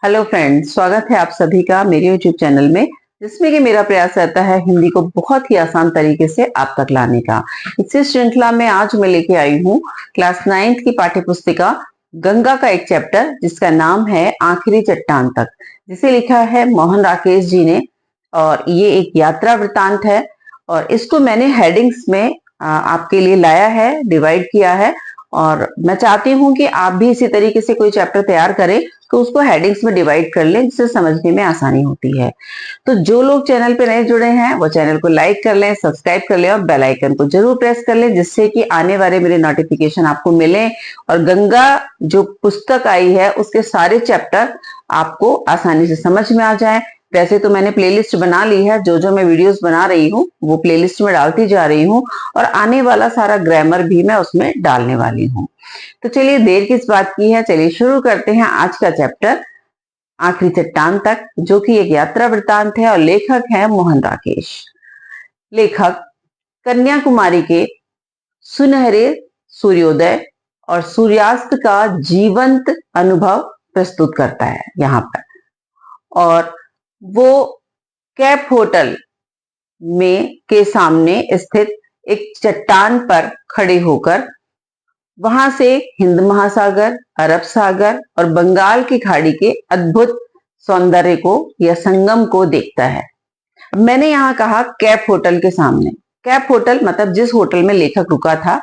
Hello friends, स्वागत है आप सभी का मेरे यूट्यूब चैनल में, जिसमें कि मेरा प्रयास रहता है हिंदी को बहुत ही आसान तरीके से आप तक लाने का। इसी श्रृंखला में आज मैं लेके आई हूँ क्लास 9th की पाठ्य पुस्तिका गंगा का एक चैप्टर, जिसका नाम है आखिरी चट्टान तक, जिसे लिखा है मोहन राकेश जी ने। और ये एक यात्रा वृतांत है और इसको मैंने हेडिंग्स में आपके लिए लाया है, डिवाइड किया है। और मैं चाहती हूँ कि आप भी इसी तरीके से कोई चैप्टर तैयार करें तो उसको हेडिंग्स में डिवाइड कर लें, जिससे समझने में आसानी होती है। तो जो लोग चैनल पे नए जुड़े हैं वो चैनल को लाइक कर लें, सब्सक्राइब कर लें और बेल आइकन को जरूर प्रेस कर लें, जिससे कि आने वाले मेरे नोटिफिकेशन आपको मिले और गंगा जो पुस्तक आई है उसके सारे चैप्टर आपको आसानी से समझ में आ जाए। वैसे तो मैंने प्लेलिस्ट बना ली है, जो जो मैं वीडियोस बना रही हूँ वो प्लेलिस्ट में डालती जा रही हूँ और आने वाला सारा ग्रामर भी मैं उसमें डालने वाली हूँ। तो चलिए देर किस बात की है, चलिए शुरू करते हैं आज का चैप्टर आखिरी चट्टान तक, जो कि एक यात्रा वृतांत है और लेखक है मोहन राकेश। लेखक कन्याकुमारी के सुनहरे सूर्योदय और सूर्यास्त का जीवंत अनुभव प्रस्तुत करता है यहाँ पर। और वो कैप होटल में के सामने स्थित एक चट्टान पर खड़े होकर वहां से हिंद महासागर, अरब सागर और बंगाल की खाड़ी के अद्भुत सौंदर्य को या संगम को देखता है। मैंने यहाँ कहा कैप होटल के सामने। कैप होटल मतलब जिस होटल में लेखक रुका था,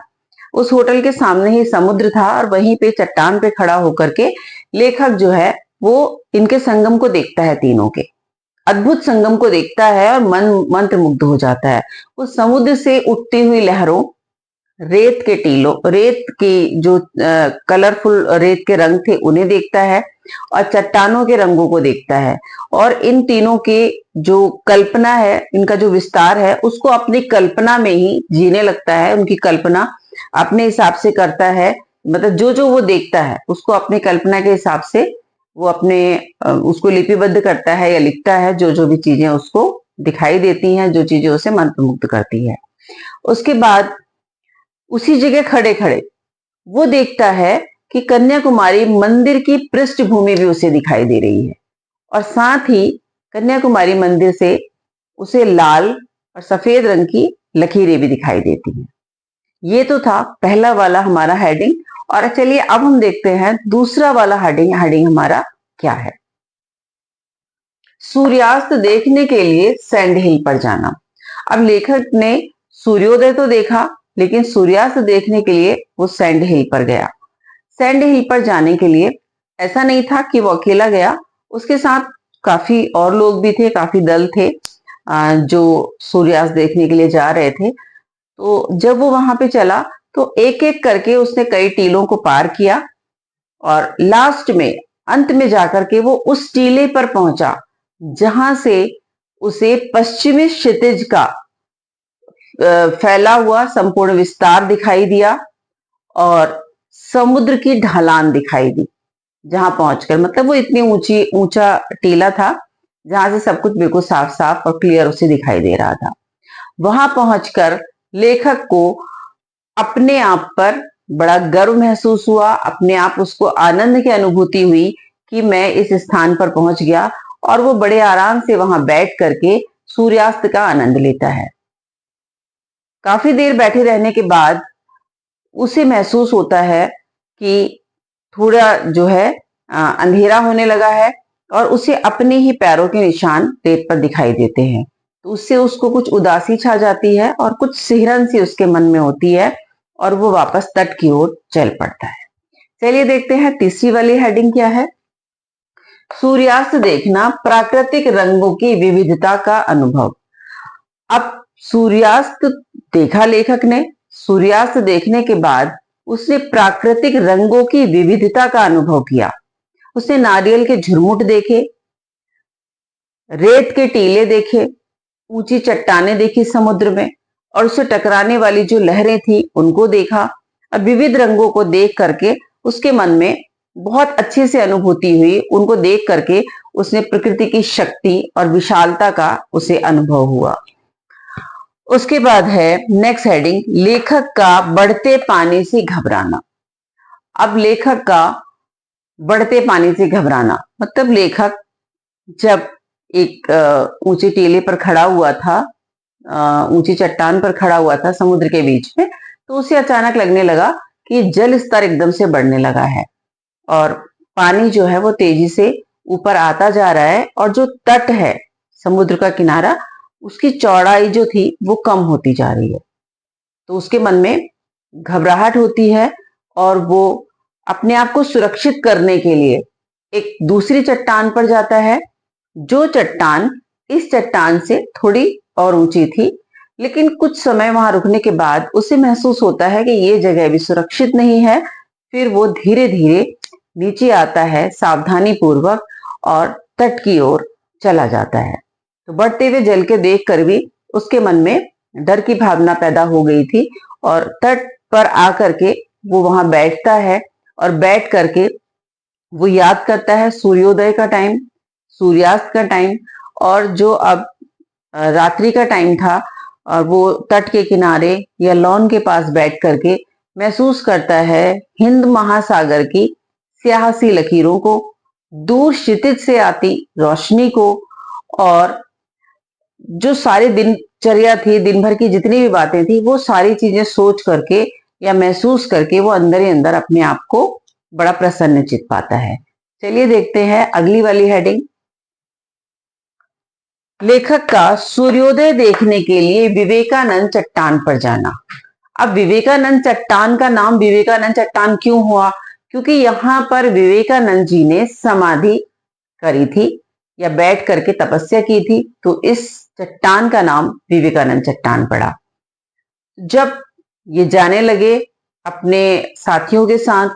उस होटल के सामने ही समुद्र था और वहीं पे चट्टान पे खड़ा होकर के लेखक जो है वो इनके संगम को देखता है, तीनों के अद्भुत संगम को देखता है और मन मंत्रमुग्ध हो जाता है। उस समुद्र से उठती हुई लहरों, रेत के टीलों, रेत की जो कलरफुल रेत के रंग थे उन्हें देखता है और चट्टानों के रंगों को देखता है। और इन तीनों की जो कल्पना है, इनका जो विस्तार है, उसको अपनी कल्पना में ही जीने लगता है। उनकी कल्पना अपने हिसाब से करता है, मतलब जो जो वो देखता है उसको अपनी कल्पना के हिसाब से वो अपने उसको लिपिबद्ध करता है या लिखता है। जो जो भी चीजें उसको दिखाई देती हैं, जो चीजें उसे मंत्रमुग्ध करती है, उसके बाद उसी जगह खड़े खड़े वो देखता है कि कन्याकुमारी मंदिर की पृष्ठभूमि भी उसे दिखाई दे रही है और साथ ही कन्याकुमारी मंदिर से उसे लाल और सफेद रंग की लकीरें भी दिखाई देती हैं। ये तो था पहला वाला हमारा हेडिंग। और चलिए अब हम देखते हैं दूसरा वाला हेडिंग हमारा क्या है। सूर्यास्त देखने के लिए सैंड हिल पर जाना। अब लेखक ने सूर्योदय तो देखा, लेकिन सूर्यास्त देखने के लिए वो सैंड हिल पर गया। सैंड हिल पर जाने के लिए ऐसा नहीं था कि वो अकेला गया, उसके साथ काफी और लोग भी थे, काफी दल थे जो सूर्यास्त देखने के लिए जा रहे थे। तो जब वो वहां पे चला तो एक एक करके उसने कई टीलों को पार किया और लास्ट में, अंत में जाकर के वो उस टीले पर पहुंचा जहां से उसे पश्चिमी क्षितिज का फैला हुआ संपूर्ण विस्तार दिखाई दिया और समुद्र की ढलान दिखाई दी। जहां पहुंचकर, मतलब वो इतनी ऊंचा टीला था जहां से सब कुछ बिल्कुल साफ साफ और क्लियर उसे दिखाई दे रहा था। वहां पहुंचकर लेखक को अपने आप पर बड़ा गर्व महसूस हुआ, अपने आप उसको आनंद की अनुभूति हुई कि मैं इस स्थान पर पहुंच गया। और वो बड़े आराम से वहां बैठ करके सूर्यास्त का आनंद लेता है। काफी देर बैठे रहने के बाद उसे महसूस होता है कि थोड़ा जो है अंधेरा होने लगा है और उसे अपने ही पैरों के निशान रेत पर दिखाई देते हैं। तो उससे उसको कुछ उदासी छा जाती है और कुछ सिहरन सी उसके मन में होती है और वो वापस तट की ओर चल पड़ता है। चलिए देखते हैं तीसरी वाली हेडिंग क्या है। सूर्यास्त देखना, प्राकृतिक रंगों की विविधता का अनुभव। अब सूर्यास्त देखा लेखक ने। सूर्यास्त देखने के बाद उसने प्राकृतिक रंगों की विविधता का अनुभव किया। उसने नारियल के झुरमुट देखे, रेत के टीले देखे, ऊंची चट्टानें देखी समुद्र में और उससे टकराने वाली जो लहरें थी उनको देखा। और विविध रंगों को देख करके उसके मन में बहुत अच्छे से अनुभूति हुई। उनको देख करके उसने प्रकृति की शक्ति और विशालता का उसे अनुभव हुआ। उसके बाद है नेक्स्ट हेडिंग, लेखक का बढ़ते पानी से घबराना। अब लेखक का बढ़ते पानी से घबराना। मतलब लेखक जब एक ऊंचे टीले पर खड़ा हुआ था, ऊंची चट्टान पर खड़ा हुआ था समुद्र के बीच में, तो उसे अचानक लगने लगा कि जल स्तर एकदम से बढ़ने लगा है और पानी जो है वो तेजी से ऊपर आता जा रहा है और जो तट है, समुद्र का किनारा, उसकी चौड़ाई जो थी वो कम होती जा रही है। तो उसके मन में घबराहट होती है और वो अपने आप को सुरक्षित करने के लिए एक दूसरी चट्टान पर जाता है, जो चट्टान इस चट्टान से थोड़ी और ऊंची थी। लेकिन कुछ समय वहां रुकने के बाद उसे महसूस होता है कि ये जगह भी सुरक्षित नहीं है। फिर वो धीरे धीरे नीचे आता है सावधानी पूर्वक और तट की ओर चला जाता है। तो बढ़ते हुए जल के देख कर भी उसके मन में डर की भावना पैदा हो गई थी और तट पर आकर के वो वहां बैठता है और बैठ करके वो याद करता है सूर्योदय का टाइम, सूर्यास्त का टाइम और जो अब रात्रि का टाइम था। और वो तट के किनारे या लॉन के पास बैठ करके महसूस करता है हिंद महासागर की स्याह सी लकीरों को, दूर क्षितिज से आती रोशनी को, और जो सारी दिनचर्या थी, दिन भर की जितनी भी बातें थी, वो सारी चीजें सोच करके या महसूस करके वो अंदर ही अंदर अपने आप को बड़ा प्रसन्नचित पाता है। चलिए देखते हैं अगली वाली हेडिंग। लेखक का सूर्योदय देखने के लिए विवेकानंद चट्टान पर जाना। अब विवेकानंद चट्टान का नाम विवेकानंद चट्टान क्यों हुआ? क्योंकि यहाँ पर विवेकानंद जी ने समाधि करी थी या बैठ करके तपस्या की थी, तो इस चट्टान का नाम विवेकानंद चट्टान पड़ा। जब ये जाने लगे अपने साथियों के साथ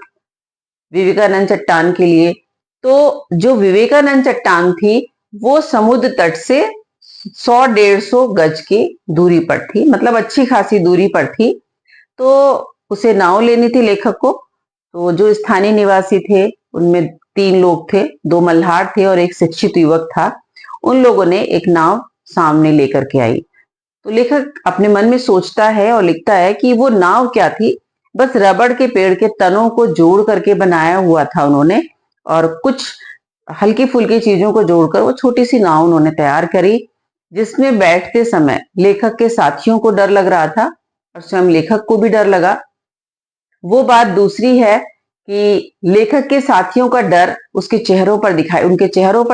विवेकानंद चट्टान के लिए, तो जो विवेकानंद चट्टान थी वो समुद्र तट से 100-150 गज की दूरी पर थी, मतलब अच्छी खासी दूरी पर थी। तो उसे नाव लेनी थी लेखक को। तो जो स्थानीय निवासी थे उनमें 3 लोग थे, 2 मल्हार थे और एक शिक्षित युवक था। उन लोगों ने एक नाव सामने लेकर के आई। तो लेखक अपने मन में सोचता है और लिखता है कि वो नाव क्या थी, बस रबड़ के पेड़ के तनों को जोड़ करके बनाया हुआ था उन्होंने, और कुछ हल्की फुल्की चीजों को जोड़कर वो छोटी सी नाव उन्होंने तैयार करी, जिसमें बैठते समय लेखक के साथियों को डर लग रहा था और स्वयं लेखक को भी डर लगा। वो बात दूसरी है कि लेखक के साथियों का डर उनके चेहरों पर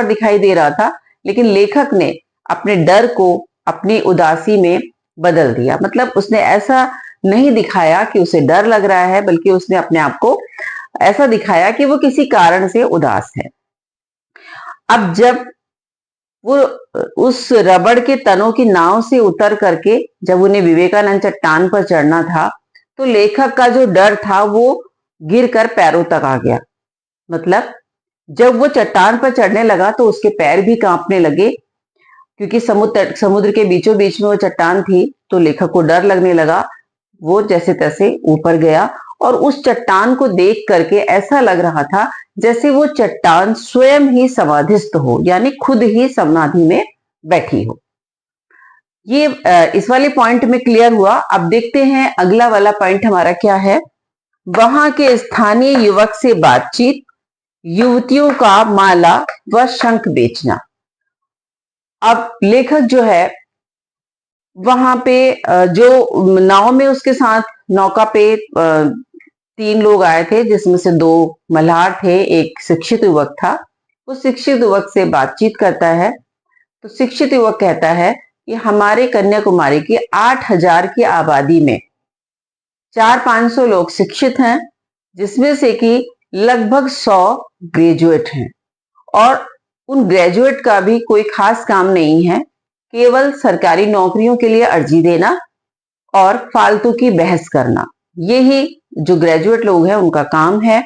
दिखाई दे रहा था, लेकिन लेखक ने अपने डर को अपनी उदासी में बदल दिया। मतलब उसने ऐसा नहीं दिखाया कि उसे डर लग रहा है, बल्कि उसने अपने आप को ऐसा दिखाया कि वो किसी कारण से उदास है। अब जब वो उस रबड़ के तनों की नाव से उतर करके जब उन्हें विवेकानंद चट्टान पर चढ़ना था, तो लेखक का जो डर था वो गिरकर पैरों तक आ गया। मतलब जब वो चट्टान पर चढ़ने लगा तो उसके पैर भी कांपने लगे, क्योंकि समुद्र के बीचों बीच में वो चट्टान थी। तो लेखक को डर लगने लगा। वो जैसे तैसे ऊपर गया और उस चट्टान को देख करके ऐसा लग रहा था जैसे वो चट्टान स्वयं ही समाधिस्थ हो, यानी खुद ही समाधि में बैठी हो। ये इस वाले पॉइंट में क्लियर हुआ। अब देखते हैं अगला वाला पॉइंट हमारा क्या है। वहां के स्थानीय युवक से बातचीत, युवतियों का माला व शंख बेचना। अब लेखक जो है वहां पे जो नाव में उसके साथ नौका पे 3 लोग आए थे, जिसमें से 2 मल्हार थे, एक शिक्षित युवक था। उस शिक्षित युवक से बातचीत करता है। तो शिक्षित युवक कहता है कि हमारे कन्याकुमारी की 8,000 की आबादी में 400-500 लोग शिक्षित हैं, जिसमें से कि लगभग 100 ग्रेजुएट हैं, और उन ग्रेजुएट का भी कोई खास काम नहीं है, केवल सरकारी नौकरियों के लिए अर्जी देना और फालतू की बहस करना। यही जो ग्रेजुएट लोग हैं उनका काम है,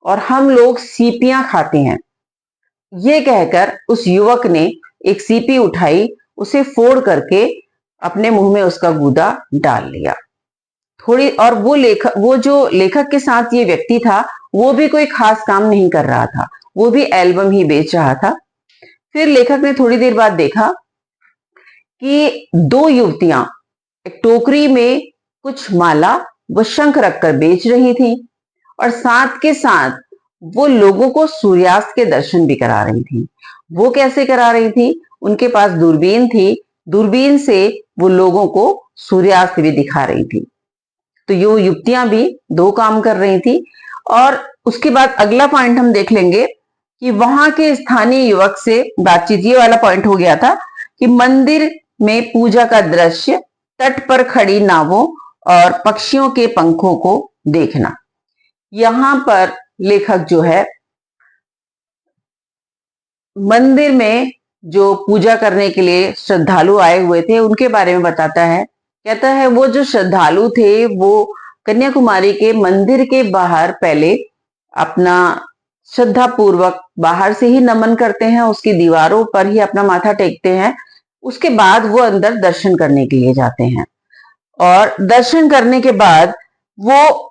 और हम लोग सीपियां खाते हैं। ये कहकर उस युवक ने एक सीपी उठाई, उसे फोड़ करके अपने मुंह में उसका गूदा डाल लिया। थोड़ी और वो जो लेखक के साथ ये व्यक्ति था, वो भी कोई खास काम नहीं कर रहा था, वो भी एल्बम ही बेच रहा था। फिर लेखक ने थोड़ी देर बाद देखा कि 2 युवतियां एक टोकरी में कुछ माला व शंख रखकर बेच रही थी, और साथ के साथ वो लोगों को सूर्यास्त के दर्शन भी करा रही थी। वो कैसे करा रही थी? उनके पास दूरबीन थी, दूरबीन से वो लोगों को सूर्यास्त भी दिखा रही थी। तो ये युक्तियां भी दो काम कर रही थी। और उसके बाद अगला पॉइंट हम देख लेंगे कि वहां के स्थानीय युवक से बातचीत, ये वाला पॉइंट हो गया था कि मंदिर में पूजा का दृश्य, तट पर खड़ी नावों और पक्षियों के पंखों को देखना। यहां पर लेखक जो है मंदिर में जो पूजा करने के लिए श्रद्धालु आए हुए थे उनके बारे में बताता है। कहता है वो जो श्रद्धालु थे वो कन्याकुमारी के मंदिर के बाहर पहले अपना श्रद्धा पूर्वक बाहर से ही नमन करते हैं, उसकी दीवारों पर ही अपना माथा टेकते हैं। उसके बाद वो अंदर दर्शन करने के लिए जाते हैं और दर्शन करने के बाद वो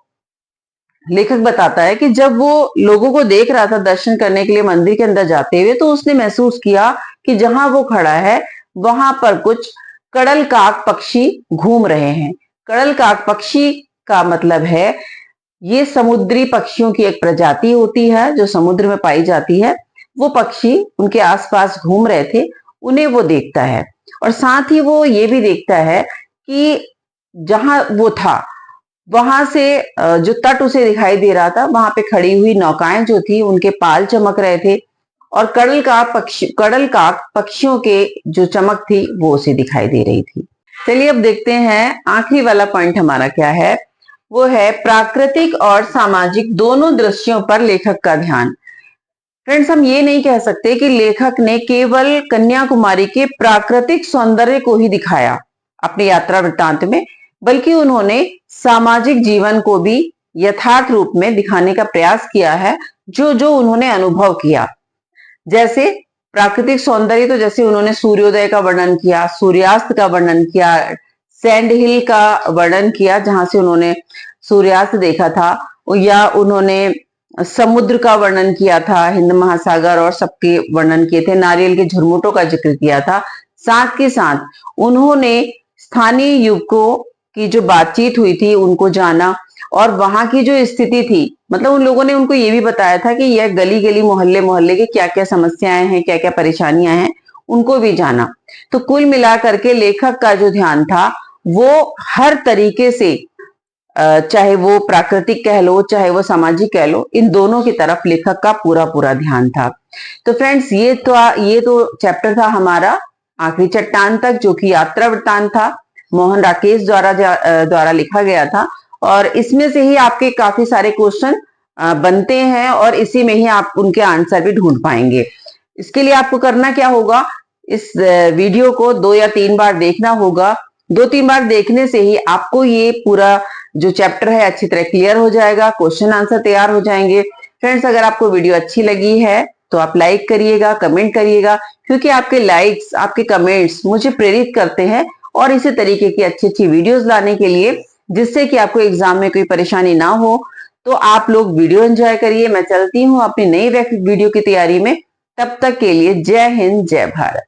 लेखक बताता है कि जब वो लोगों को देख रहा था दर्शन करने के लिए मंदिर के अंदर जाते हुए, तो उसने महसूस किया कि जहां वो खड़ा है वहां पर कुछ कड़ल काक पक्षी घूम रहे हैं। कड़ल काक पक्षी का मतलब है ये समुद्री पक्षियों की एक प्रजाति होती है जो समुद्र में पाई जाती है। वो पक्षी उनके आसपास घूम रहे थे, उन्हें वो देखता है और साथ ही वो ये भी देखता है कि जहां वो था वहां से जो तट उसे दिखाई दे रहा था वहां पे खड़ी हुई नौकाएं जो थी उनके पाल चमक रहे थे और कड़ल काक पक्षियों के जो चमक थी वो उसे दिखाई दे रही थी। चलिए अब देखते हैं आखिरी वाला पॉइंट हमारा क्या है। वो है प्राकृतिक और सामाजिक दोनों दृश्यों पर लेखक का ध्यान। फ्रेंड्स, हम ये नहीं कह सकते कि लेखक ने केवल कन्याकुमारी के प्राकृतिक सौंदर्य को ही दिखाया अपनी यात्रा वृत्तांत में, बल्कि उन्होंने सामाजिक जीवन को भी यथार्थ रूप में दिखाने का प्रयास किया है, जो जो उन्होंने अनुभव किया। जैसे प्राकृतिक सौंदर्य, तो जैसे उन्होंने सूर्योदय का वर्णन किया, सूर्यास्त का वर्णन किया, सैंड हिल का वर्णन किया जहां से उन्होंने सूर्यास्त देखा था, या उन्होंने समुद्र का वर्णन किया था, हिंद महासागर और सबके वर्णन किए थे, नारियल के झुरमुटों का जिक्र किया था। साथ के साथ उन्होंने स्थानीय युवकों की जो बातचीत हुई थी उनको जाना और वहां की जो स्थिति थी, मतलब उन लोगों ने उनको ये भी बताया था कि यह गली गली मोहल्ले मोहल्ले की क्या क्या समस्याएं हैं, क्या क्या परेशानियां हैं, उनको भी जाना। तो कुल मिलाकर के लेखक का जो ध्यान था वो हर तरीके से, चाहे वो प्राकृतिक कह लो चाहे वो सामाजिक कह लो, इन दोनों की तरफ लेखक का पूरा पूरा ध्यान था। तो फ्रेंड्स, ये तो चैप्टर था हमारा आखिरी चट्टान तक, जो कि यात्रा वृत्तांत था, मोहन राकेश द्वारा लिखा गया था। और इसमें से ही आपके काफी सारे क्वेश्चन बनते हैं और इसी में ही आप उनके आंसर भी ढूंढ पाएंगे। इसके लिए आपको करना क्या होगा, इस वीडियो को 2 या 3 बार देखना होगा। 2-3 बार देखने से ही आपको ये पूरा जो चैप्टर है अच्छी तरह क्लियर हो जाएगा, क्वेश्चन आंसर तैयार हो जाएंगे। फ्रेंड्स, अगर आपको वीडियो अच्छी लगी है तो आप लाइक करिएगा, कमेंट करिएगा, क्योंकि आपके लाइक्स, आपके कमेंट्स मुझे प्रेरित करते हैं और इसी तरीके की अच्छी अच्छी वीडियोस लाने के लिए, जिससे कि आपको एग्जाम में कोई परेशानी ना हो। तो आप लोग वीडियो एंजॉय करिए। मैं चलती हूँ अपनी नई वीडियो की तैयारी में। तब तक के लिए जय हिंद, जय भारत।